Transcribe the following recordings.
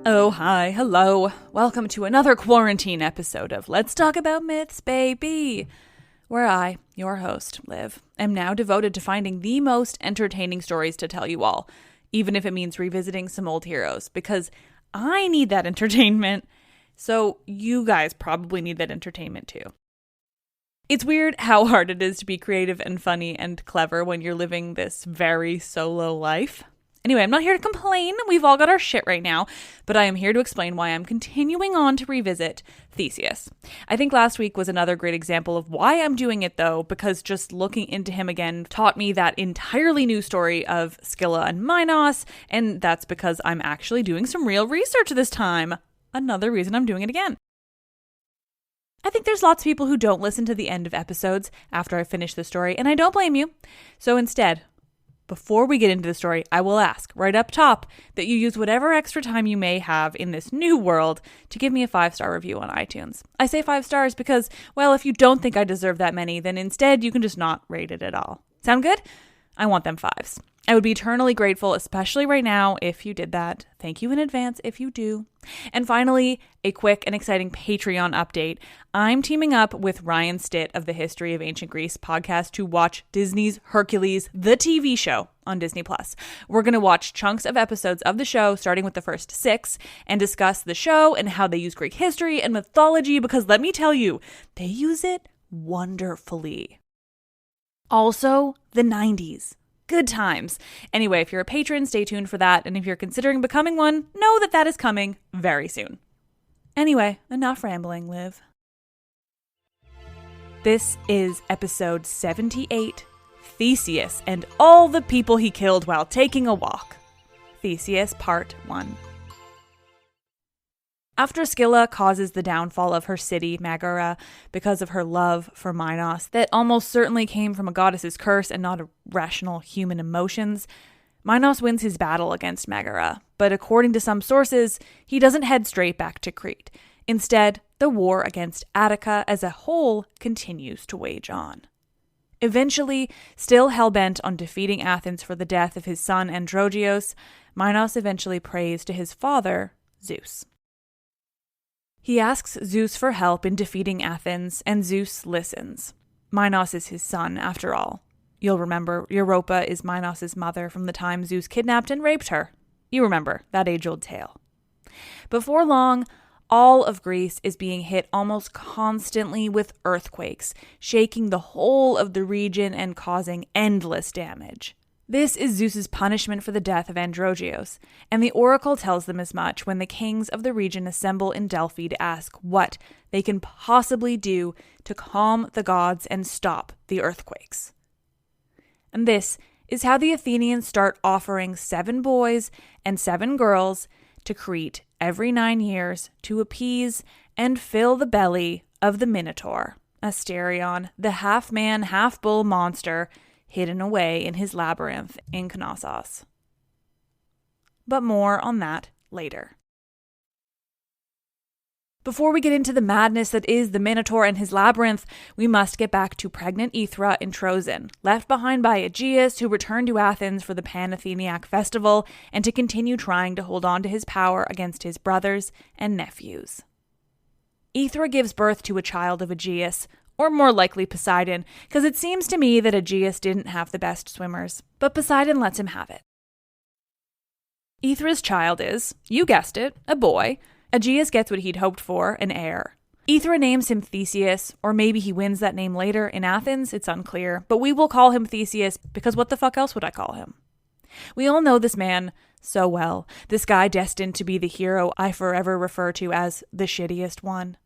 Oh, hi, hello. Welcome to another quarantine episode of Let's Talk About Myths, baby, where I, your host, Liv, am now devoted to finding the most entertaining stories to tell you all, even if it means revisiting some old heroes, because I need that entertainment, so you guys probably need that entertainment too. It's weird how hard it is to be creative and funny and clever when you're living this very solo life. Anyway, I'm not here to complain. We've all got our shit right now, but I am here to explain why I'm continuing on to revisit Theseus. I think last week was another great example of why I'm doing it, though, because just looking into him again taught me that entirely new story of Scylla and Minos, and that's because I'm actually doing some real research this time. Another reason I'm doing it again. I think there's lots of people who don't listen to the end of episodes after I finish the story, and I don't blame you. So instead, before we get into the story, I will ask right up top that you use whatever extra time you may have in this new world to give me a 5-star review on iTunes. I say 5 stars because, well, if you don't think I deserve that many, then instead you can just not rate it at all. Sound good? I want them 5s. I would be eternally grateful, especially right now, if you did that. Thank you in advance if you do. And finally, a quick and exciting Patreon update. I'm teaming up with Ryan Stitt of the History of Ancient Greece podcast to watch Disney's Hercules, the TV show, on Disney+. We're going to watch chunks of episodes of the show, starting with the first 6, and discuss the show and how they use Greek history and mythology, because let me tell you, they use it wonderfully. Also, the 90s. Good times. Anyway, if you're a patron, stay tuned for that. And if you're considering becoming one, know that that is coming very soon. Anyway, enough rambling, Liv. This is episode 78, Theseus and all the people he killed while taking a walk. Theseus, part 1. After Scylla causes the downfall of her city, Megara, because of her love for Minos that almost certainly came from a goddess's curse and not rational human emotions, Minos wins his battle against Megara, but according to some sources, he doesn't head straight back to Crete. Instead, the war against Attica as a whole continues to wage on. Eventually, still hell-bent on defeating Athens for the death of his son Androgeos, Minos eventually prays to his father, Zeus. He asks Zeus for help in defeating Athens, and Zeus listens. Minos is his son, after all. You'll remember, Europa is Minos' mother from the time Zeus kidnapped and raped her. You remember, that age-old tale. Before long, all of Greece is being hit almost constantly with earthquakes, shaking the whole of the region and causing endless damage. This is Zeus's punishment for the death of Androgeos, and the oracle tells them as much when the kings of the region assemble in Delphi to ask what they can possibly do to calm the gods and stop the earthquakes. And this is how the Athenians start offering 7 boys and 7 girls to Crete every 9 years to appease and fill the belly of the Minotaur, Asterion, the half-man, half-bull monster hidden away in his labyrinth in Knossos. But more on that later. Before we get into the madness that is the Minotaur and his labyrinth, we must get back to pregnant Aethra in Troezen, left behind by Aegeus, who returned to Athens for the Pan-Atheniac festival and to continue trying to hold on to his power against his brothers and nephews. Aethra gives birth to a child of Aegeus, or more likely Poseidon, because it seems to me that Aegeus didn't have the best swimmers, but Poseidon lets him have it. Aethra's child is, you guessed it, a boy. Aegeus gets what he'd hoped for, an heir. Aethra names him Theseus, or maybe he wins that name later in Athens, it's unclear, but we will call him Theseus because what the fuck else would I call him? We all know this man so well, this guy destined to be the hero I forever refer to as the shittiest one.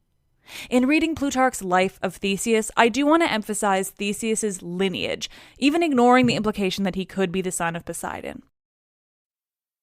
In reading Plutarch's life of Theseus, I do want to emphasize Theseus's lineage, even ignoring the implication that he could be the son of Poseidon.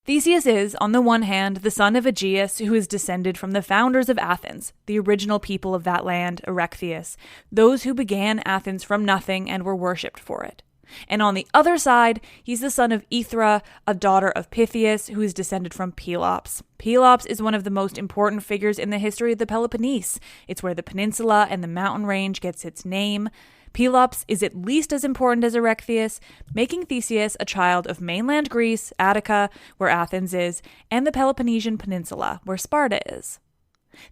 Theseus is, on the one hand, the son of Aegeus, who is descended from the founders of Athens, the original people of that land, Erechtheus, those who began Athens from nothing and were worshipped for it. And on the other side, he's the son of Aethra, a daughter of Pythias, who is descended from Pelops. Pelops is one of the most important figures in the history of the Peloponnese. It's where the peninsula and the mountain range gets its name. Pelops is at least as important as Erechtheus, making Theseus a child of mainland Greece, Attica, where Athens is, and the Peloponnesian Peninsula, where Sparta is.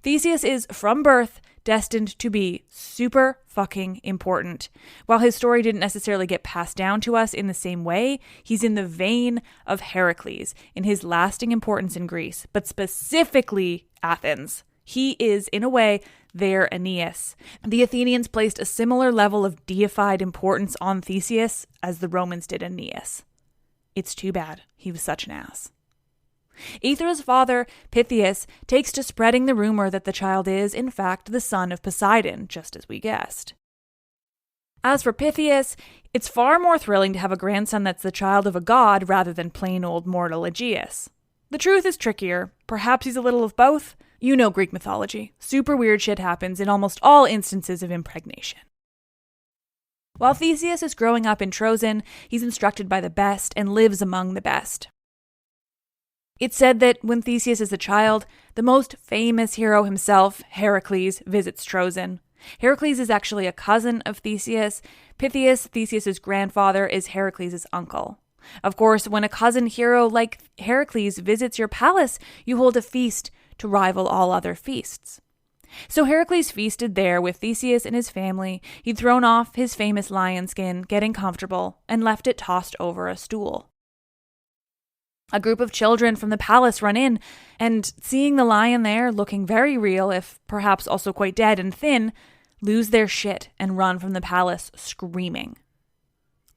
Theseus is, from birth, destined to be super fucking important. While his story didn't necessarily get passed down to us in the same way, he's in the vein of Heracles in his lasting importance in Greece, but specifically Athens. He is, in a way, their Aeneas. The Athenians placed a similar level of deified importance on Theseus as the Romans did Aeneas. It's too bad he was such an ass. Aethra's father, Pythias, takes to spreading the rumor that the child is, in fact, the son of Poseidon, just as we guessed. As for Pythias, it's far more thrilling to have a grandson that's the child of a god rather than plain old mortal Aegeus. The truth is trickier. Perhaps he's a little of both. You know Greek mythology. Super weird shit happens in almost all instances of impregnation. While Theseus is growing up in Troezen, he's instructed by the best and lives among the best. It's said that when Theseus is a child, the most famous hero himself, Heracles, visits Troezen. Heracles is actually a cousin of Theseus. Pythias, Theseus's grandfather, is Heracles' uncle. Of course, when a cousin hero like Heracles visits your palace, you hold a feast to rival all other feasts. So Heracles feasted there with Theseus and his family. He'd thrown off his famous lion skin, getting comfortable, and left it tossed over a stool. A group of children from the palace run in, and seeing the lion there, looking very real, if perhaps also quite dead and thin, lose their shit and run from the palace screaming.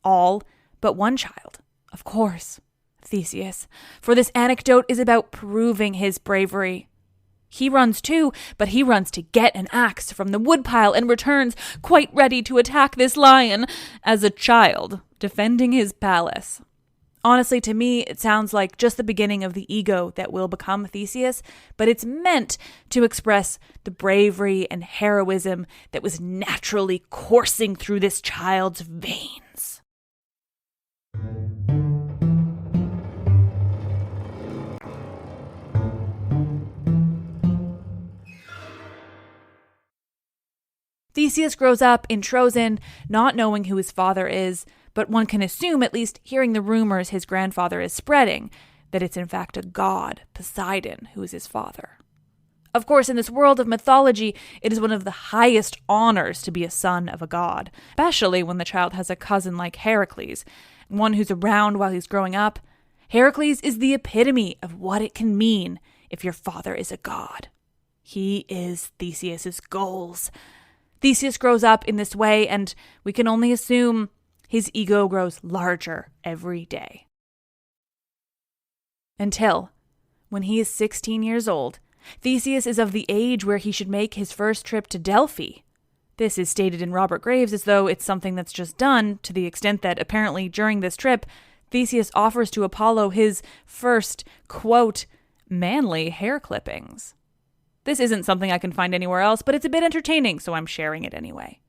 All but one child, of course, Theseus, for this anecdote is about proving his bravery. He runs too, but he runs to get an axe from the woodpile and returns quite ready to attack this lion as a child, defending his palace. Honestly, to me, it sounds like just the beginning of the ego that will become Theseus, but it's meant to express the bravery and heroism that was naturally coursing through this child's veins. Theseus grows up in Troezen, not knowing who his father is, but one can assume, at least hearing the rumors his grandfather is spreading, that it's in fact a god, Poseidon, who is his father. Of course, in this world of mythology, it is one of the highest honors to be a son of a god, especially when the child has a cousin like Heracles, one who's around while he's growing up. Heracles is the epitome of what it can mean if your father is a god. He is Theseus's goals. Theseus grows up in this way, and we can only assume his ego grows larger every day. Until, when he is 16 years old, Theseus is of the age where he should make his first trip to Delphi. This is stated in Robert Graves as though it's something that's just done, to the extent that apparently during this trip, Theseus offers to Apollo his first, quote, manly hair clippings. This isn't something I can find anywhere else, but it's a bit entertaining, so I'm sharing it anyway.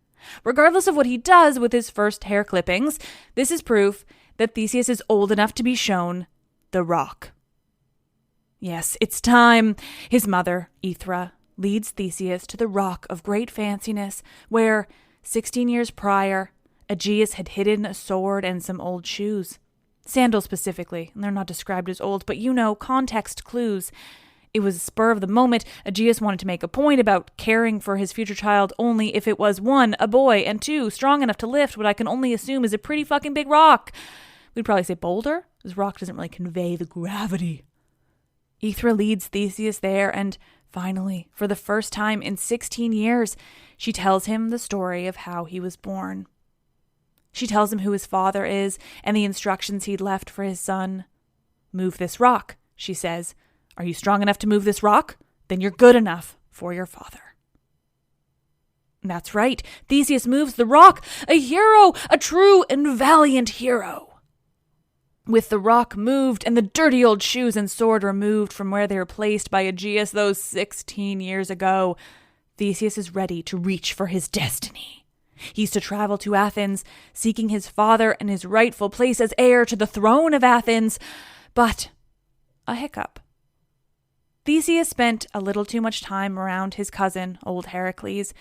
Regardless of what he does with his first hair clippings, this is proof that Theseus is old enough to be shown the rock. Yes, it's time. His mother, Aethra, leads Theseus to the rock of great fanciness, where, 16 years prior, Aegeus had hidden a sword and some old shoes. Sandals specifically, and they're not described as old, but you know, context clues. It was a spur of the moment. Aegeus wanted to make a point about caring for his future child only if it was 1, a boy, and 2, strong enough to lift what I can only assume is a pretty fucking big rock. We'd probably say boulder, because rock doesn't really convey the gravity. Aethra leads Theseus there, and finally, for the first time in 16 years, she tells him the story of how he was born. She tells him who his father is and the instructions he'd left for his son. Move this rock, she says. Are you strong enough to move this rock? Then you're good enough for your father. That's right. Theseus moves the rock. A hero, a true and valiant hero. With the rock moved and the dirty old shoes and sword removed from where they were placed by Aegeus those 16 years ago, Theseus is ready to reach for his destiny. He's to travel to Athens, seeking his father and his rightful place as heir to the throne of Athens. But a hiccup. Theseus spent a little too much time around his cousin, old Heracles,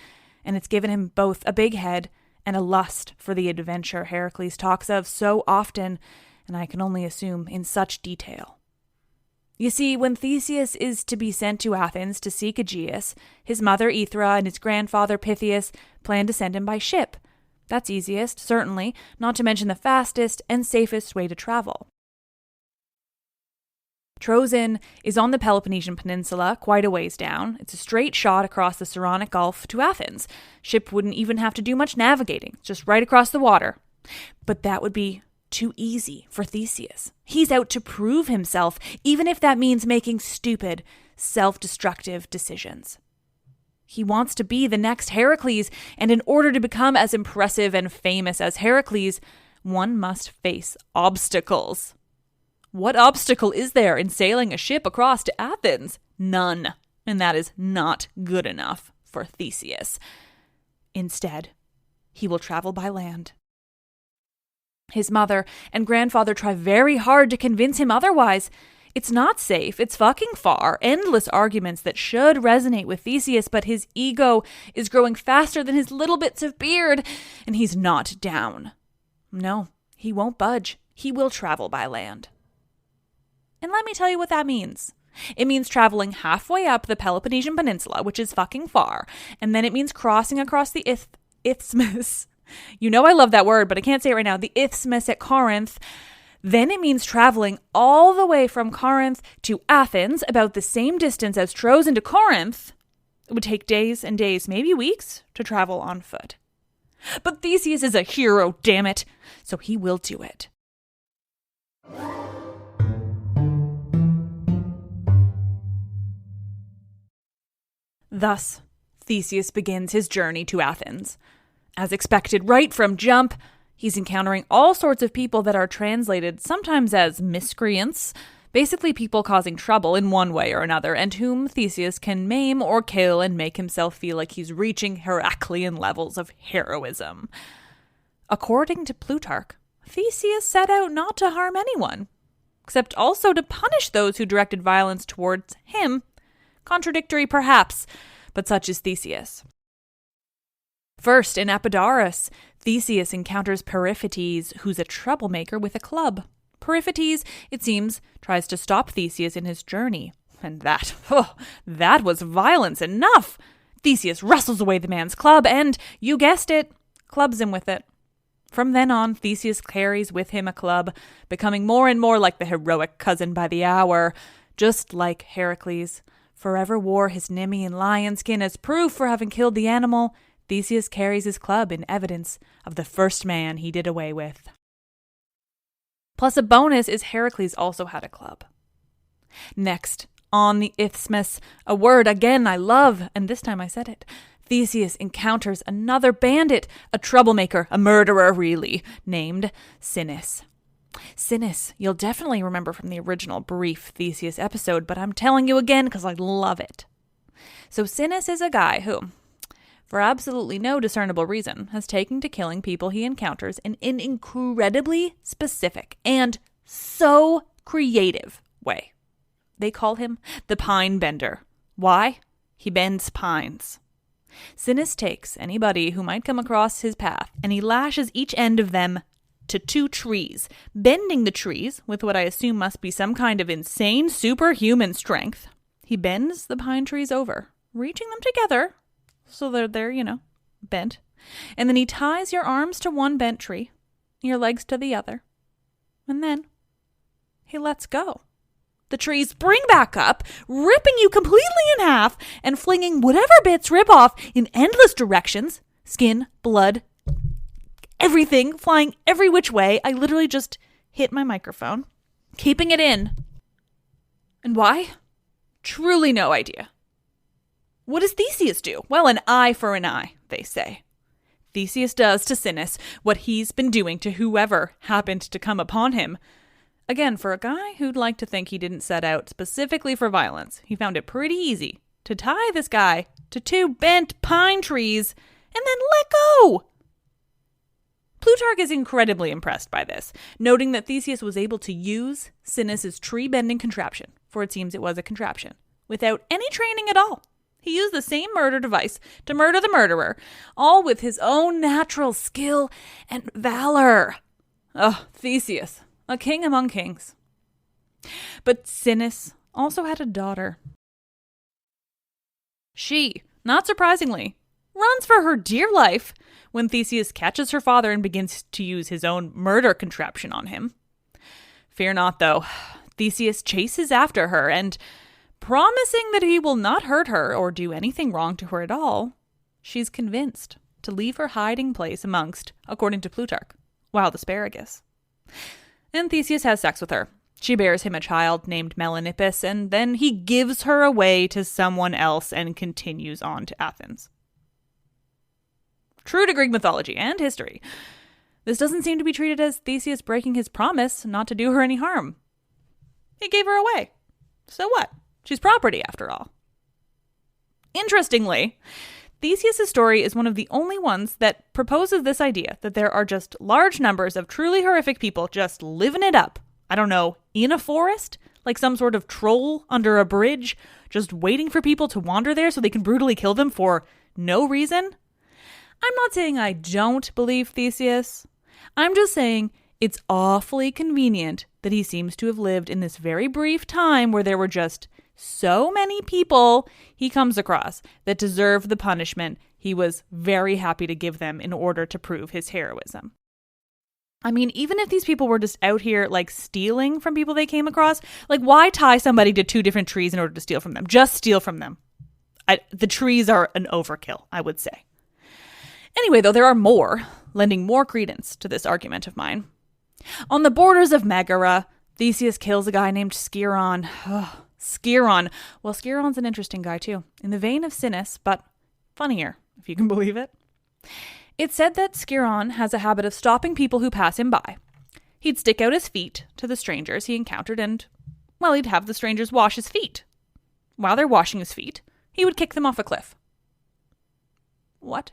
and it's given him both a big head and a lust for the adventure Heracles talks of so often, and I can only assume in such detail. You see, when Theseus is to be sent to Athens to seek Aegeus, his mother Aethra and his grandfather Pythias plan to send him by ship. That's easiest, certainly, not to mention the fastest and safest way to travel. Troezen is on the Peloponnesian Peninsula, quite a ways down. It's a straight shot across the Saronic Gulf to Athens. Ship wouldn't even have to do much navigating, just right across the water. But that would be too easy for Theseus. He's out to prove himself, even if that means making stupid, self-destructive decisions. He wants to be the next Heracles, and in order to become as impressive and famous as Heracles, one must face obstacles. What obstacle is there in sailing a ship across to Athens? None. And that is not good enough for Theseus. Instead, he will travel by land. His mother and grandfather try very hard to convince him otherwise. It's not safe, it's fucking far, endless arguments that should resonate with Theseus, but his ego is growing faster than his little bits of beard, and he's not down. No, he won't budge. He will travel by land. And let me tell you what that means. It means traveling halfway up the Peloponnesian Peninsula, which is fucking far, and then it means crossing across the Isthmus. You know I love that word, but I can't say it right now. The Isthmus at Corinth. Then it means traveling all the way from Corinth to Athens, about the same distance as Troezen to Corinth. It would take days and days, maybe weeks, to travel on foot. But Theseus is a hero, damn it, so he will do it. Thus, Theseus begins his journey to Athens. As expected right from jump, he's encountering all sorts of people that are translated sometimes as miscreants, basically people causing trouble in one way or another, and whom Theseus can maim or kill and make himself feel like he's reaching Heraclean levels of heroism. According to Plutarch, Theseus set out not to harm anyone, except also to punish those who directed violence towards him. Contradictory, perhaps, but such is Theseus. First, in Apollodorus, Theseus encounters Periphetes, who's a troublemaker with a club. Periphetes, it seems, tries to stop Theseus in his journey. And that was violence enough! Theseus wrestles away the man's club and, you guessed it, clubs him with it. From then on, Theseus carries with him a club, becoming more and more like the heroic cousin by the hour, just like Heracles. Forever wore his Nemean lion skin as proof for having killed the animal. Theseus carries his club in evidence of the first man he did away with. Plus a bonus is Heracles also had a club. Next, on the Isthmus, a word again I love, and this time I said it. Theseus encounters another bandit, a troublemaker, a murderer really, named Sinis. Sinis, you'll definitely remember from the original brief Theseus episode, but I'm telling you again because I love it. So Sinis is a guy who, for absolutely no discernible reason, has taken to killing people he encounters in an incredibly specific and so creative way. They call him the Pine Bender. Why? He bends pines. Sinis takes anybody who might come across his path, and he lashes each end of them to 2 trees, bending the trees with what I assume must be some kind of insane superhuman strength. He bends the pine trees over, reaching them together so they're, bent. And then he ties your arms to one bent tree, your legs to the other. And then he lets go. The trees spring back up, ripping you completely in half and flinging whatever bits rip off in endless directions. Skin, blood, everything flying every which way. I literally just hit my microphone, keeping it in. And why? Truly no idea. What does Theseus do? Well, an eye for an eye, they say. Theseus does to Sinis what he's been doing to whoever happened to come upon him. Again, for a guy who'd like to think he didn't set out specifically for violence, he found it pretty easy to tie this guy to 2 bent pine trees and then let go. Plutarch is incredibly impressed by this, noting that Theseus was able to use Sinis' tree-bending contraption, for it seems it was a contraption, without any training at all. He used the same murder device to murder the murderer, all with his own natural skill and valor. Oh, Theseus, a king among kings. But Sinis also had a daughter. She, not surprisingly, runs for her dear life when Theseus catches her father and begins to use his own murder contraption on him. Fear not, though. Theseus chases after her and, promising that he will not hurt her or do anything wrong to her at all, she's convinced to leave her hiding place amongst, according to Plutarch, wild asparagus. And Theseus has sex with her. She bears him a child named Melanippus, and then he gives her away to someone else and continues on to Athens. True to Greek mythology and history, this doesn't seem to be treated as Theseus breaking his promise not to do her any harm. He gave her away. So what? She's property, after all. Interestingly, Theseus' story is one of the only ones that proposes this idea that there are just large numbers of truly horrific people just living it up. I don't know, in a forest? Like some sort of troll under a bridge, just waiting for people to wander there so they can brutally kill them for no reason? I'm not saying I don't believe Theseus. I'm just saying it's awfully convenient that he seems to have lived in this very brief time where there were just so many people he comes across that deserve the punishment he was very happy to give them in order to prove his heroism. I mean, even if these people were just out here, like, stealing from people they came across, like, why tie somebody to two different trees in order to steal from them? Just steal from them. The trees are an overkill, I would say. Anyway, though, there are more, lending more credence to this argument of mine. On the borders of Megara, Theseus kills a guy named Skiron. Skiron. Well, Skiron's an interesting guy, too. In the vein of Sinis, but funnier, if you can believe it. It's said that Skiron has a habit of stopping people who pass him by. He'd stick out his feet to the strangers he encountered and, well, he'd have the strangers wash his feet. While they're washing his feet, he would kick them off a cliff. What?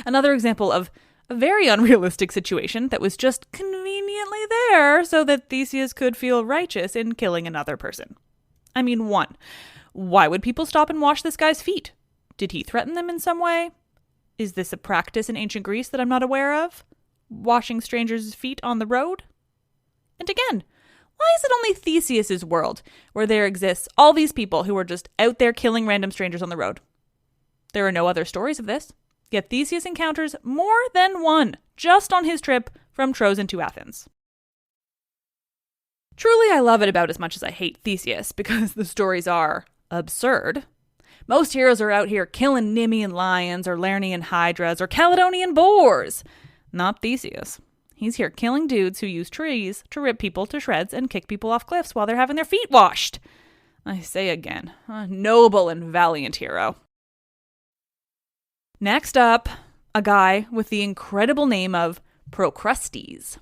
Another example of a very unrealistic situation that was just conveniently there so that Theseus could feel righteous in killing another person. I mean, 1, why would people stop and wash this guy's feet? Did he threaten them in some way? Is this a practice in ancient Greece that I'm not aware of? Washing strangers' feet on the road? And again, why is it only Theseus' world where there exists all these people who are just out there killing random strangers on the road? There are no other stories of this, yet Theseus encounters more than one just on his trip from Troezen to Athens. Truly, I love it about as much as I hate Theseus because the stories are absurd. Most heroes are out here killing Nemean lions or Lernaean hydras or Caledonian boars. Not Theseus. He's here killing dudes who use trees to rip people to shreds and kick people off cliffs while they're having their feet washed. I say again, a noble and valiant hero. Next up, a guy with the incredible name of Procrustes.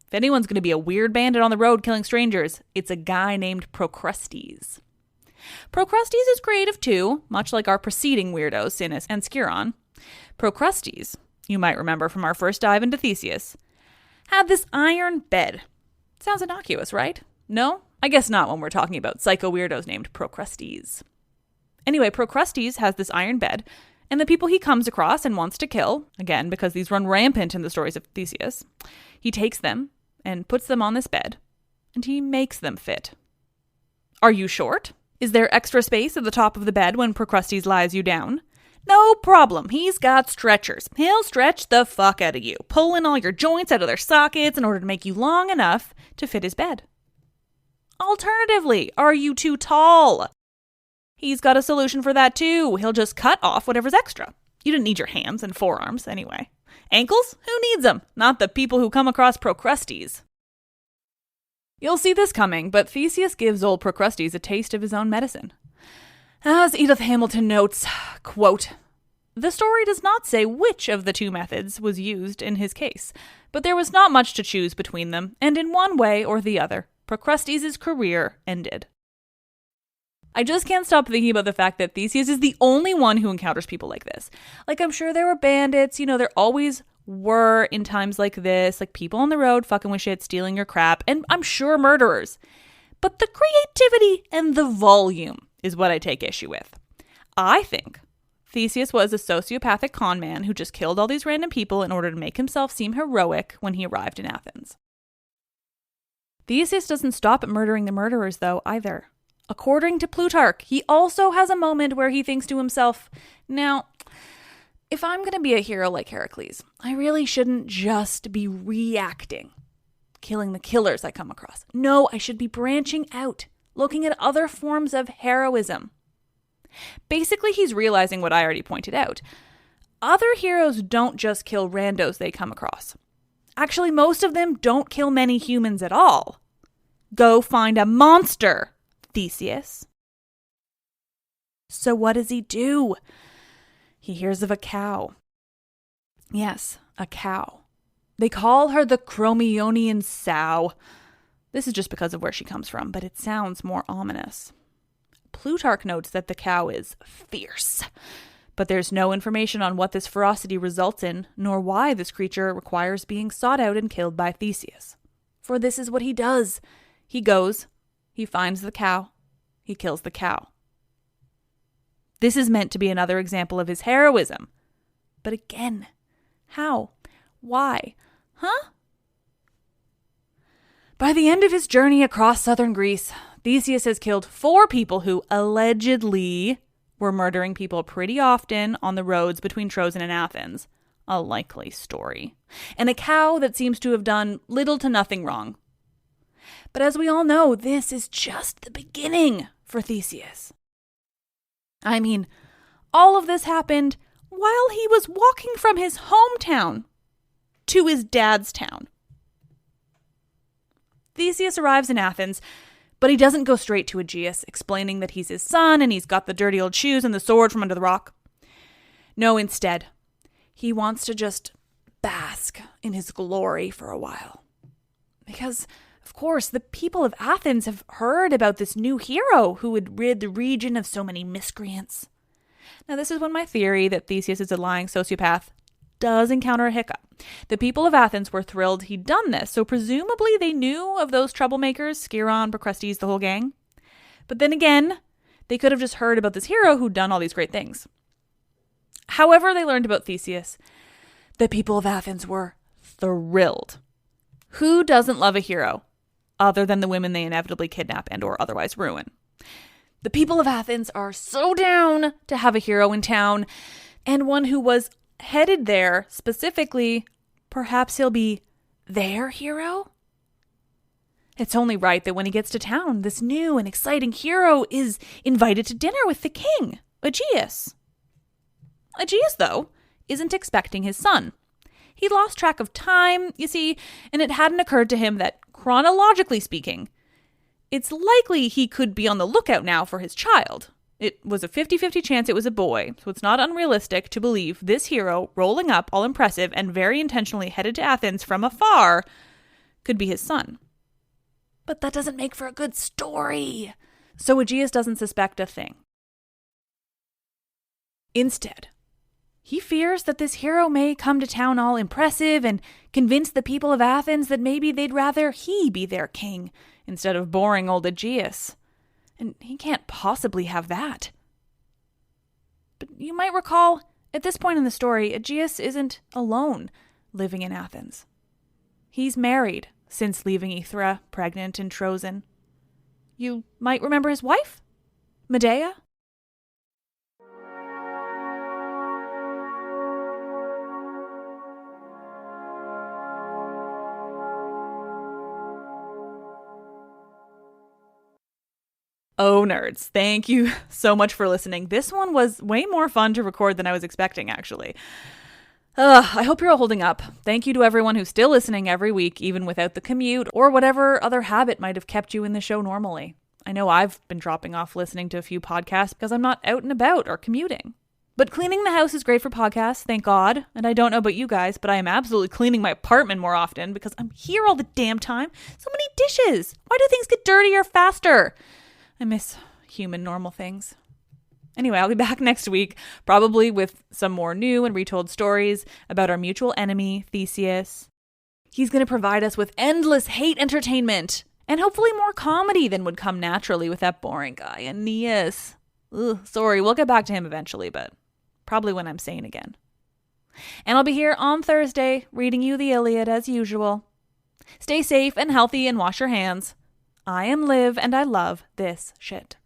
If anyone's going to be a weird bandit on the road killing strangers, it's a guy named Procrustes. Procrustes is creative too, much like our preceding weirdos, Sinis and Skiron. Procrustes, you might remember from our first dive into Theseus, had this iron bed. Sounds innocuous, right? No? I guess not when we're talking about psycho weirdos named Procrustes. Anyway, Procrustes has this iron bed, and the people he comes across and wants to kill, again, because these run rampant in the stories of Theseus, he takes them and puts them on this bed, and he makes them fit. Are you short? Is there extra space at the top of the bed when Procrustes lies you down? No problem. He's got stretchers. He'll stretch the fuck out of you, pulling all your joints out of their sockets in order to make you long enough to fit his bed. Alternatively, are you too tall? He's got a solution for that too. He'll just cut off whatever's extra. You didn't need your hands and forearms anyway. Ankles? Who needs them? Not the people who come across Procrustes. You'll see this coming, but Theseus gives old Procrustes a taste of his own medicine. As Edith Hamilton notes, quote, "The story does not say which of the two methods was used in his case, but there was not much to choose between them, and in one way or the other, Procrustes' career ended." I just can't stop thinking about the fact that Theseus is the only one who encounters people like this. Like, I'm sure there were bandits, there always were in times like this, like people on the road fucking with shit, stealing your crap, and I'm sure murderers. But the creativity and the volume is what I take issue with. I think Theseus was a sociopathic con man who just killed all these random people in order to make himself seem heroic when he arrived in Athens. Theseus doesn't stop at murdering the murderers, though, either. According to Plutarch, he also has a moment where he thinks to himself, now, if I'm going to be a hero like Heracles, I really shouldn't just be reacting, killing the killers I come across. No, I should be branching out, looking at other forms of heroism. Basically, he's realizing what I already pointed out. Other heroes don't just kill randos they come across. Actually, most of them don't kill many humans at all. Go find a monster, Theseus. So what does he do? He hears of a cow. Yes, a cow. They call her the Crommyonian sow. This is just because of where she comes from, but it sounds more ominous. Plutarch notes that the cow is fierce, but there's no information on what this ferocity results in, nor why this creature requires being sought out and killed by Theseus. For this is what he does. He goes, he finds the cow, he kills the cow. This is meant to be another example of his heroism. But again, how? Why? Huh? By the end of his journey across southern Greece, Theseus has killed 4 people who allegedly were murdering people pretty often on the roads between Trojan and Athens. A likely story. And a cow that seems to have done little to nothing wrong. But as we all know, this is just the beginning for Theseus. I mean, all of this happened while he was walking from his hometown to his dad's town. Theseus arrives in Athens, but he doesn't go straight to Aegeus, explaining that he's his son and he's got the dirty old shoes and the sword from under the rock. No, instead, he wants to just bask in his glory for a while. Because, of course, the people of Athens have heard about this new hero who would rid the region of so many miscreants. Now, this is when my theory that Theseus is a lying sociopath does encounter a hiccup. The people of Athens were thrilled he'd done this, so presumably they knew of those troublemakers, Skiron, Procrustes, the whole gang. But then again, they could have just heard about this hero who'd done all these great things. However they learned about Theseus, the people of Athens were thrilled. Who doesn't love a hero, other than the women they inevitably kidnap and or otherwise ruin? The people of Athens are so down to have a hero in town, and one who was headed there specifically, perhaps he'll be their hero? It's only right that when he gets to town, this new and exciting hero is invited to dinner with the king, Aegeus. Aegeus, though, isn't expecting his son. He lost track of time, you see, and it hadn't occurred to him that, chronologically speaking, it's likely he could be on the lookout now for his child. It was a 50-50 chance it was a boy, so it's not unrealistic to believe this hero, rolling up all impressive and very intentionally headed to Athens from afar, could be his son. But that doesn't make for a good story. So Aegeus doesn't suspect a thing. Instead, he fears that this hero may come to town all impressive and convince the people of Athens that maybe they'd rather he be their king instead of boring old Aegeus. And he can't possibly have that. But you might recall, at this point in the story, Aegeus isn't alone living in Athens. He's married since leaving Ithra, pregnant in Trojan. You might remember his wife, Medea? Oh, nerds, thank you so much for listening. This one was way more fun to record than I was expecting, actually. I hope you're all holding up. Thank you to everyone who's still listening every week, even without the commute or whatever other habit might have kept you in the show normally. I know I've been dropping off listening to a few podcasts because I'm not out and about or commuting. But cleaning the house is great for podcasts, thank God. And I don't know about you guys, but I am absolutely cleaning my apartment more often because I'm here all the damn time. So many dishes. Why do things get dirtier faster? I miss human normal things. Anyway, I'll be back next week, probably with some more new and retold stories about our mutual enemy, Theseus. He's going to provide us with endless hate entertainment, and hopefully more comedy than would come naturally with that boring guy, Aeneas. Sorry, we'll get back to him eventually, but probably when I'm sane again. And I'll be here on Thursday reading you the Iliad as usual. Stay safe and healthy and wash your hands. I am Liv and I love this shit.